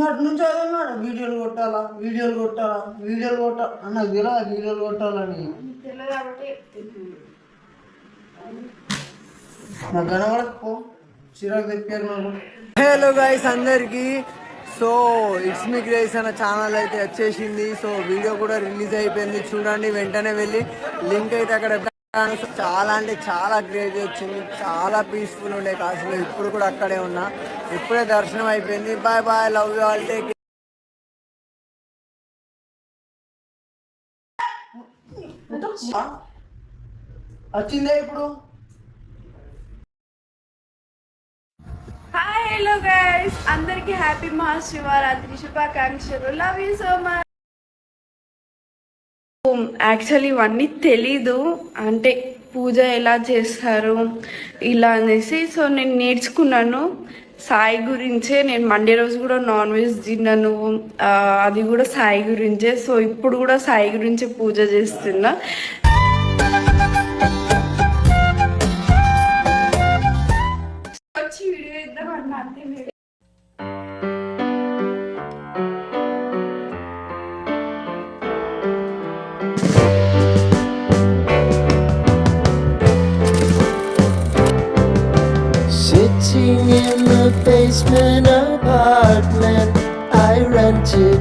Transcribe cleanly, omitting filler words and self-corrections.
అటు నుంచి అదే వీడియోలు కొట్టాలా నాకు తెలియదు వీడియోలు కొట్టాలని నాకు కనబడకపో చిరాకు తెప్పారు నాకు. హలో గైస్ అందరికి. సో ఇట్స్ మీ గ్రేస్ అన్న ఛానల్ అయితే వచ్చేసింది. సో వీడియో కూడా రిలీజ్ అయిపోయింది, చూడండి. వెంటనే వెళ్ళి లింక్ అయితే అక్కడ చాలా అంటే చాలా గ్రేట్ వచ్చింది, చాలా పీస్ఫుల్ ఉండే కాశీలో. ఇప్పుడు కూడా అక్కడే ఉన్నా, ఇప్పుడే దర్శనం అయిపోయింది. Bye bye, love you all, take. వచ్చిందే ఇప్పుడు. హాయ్ హలో గైస్, అందరికి హ్యాపీ మహాశివరాత్రి శుభాకాంక్షలు. Love you so much. Actually ఇవన్నీ తెలీదు, అంటే పూజ ఎలా చేస్తారు ఇలా అనేసి. సో నేను నేర్చుకున్నాను సాయి గురించే. నేను మండే రోజు కూడా నాన్ వెజ్ తిన్నాను, అది కూడా సాయి గురించే. సో ఇప్పుడు కూడా సాయి గురించే పూజ చేస్తున్నా. వచ్చి వీడియో ఇద్దాం అన్న, అంతే. Sitting in the basement apartment I rented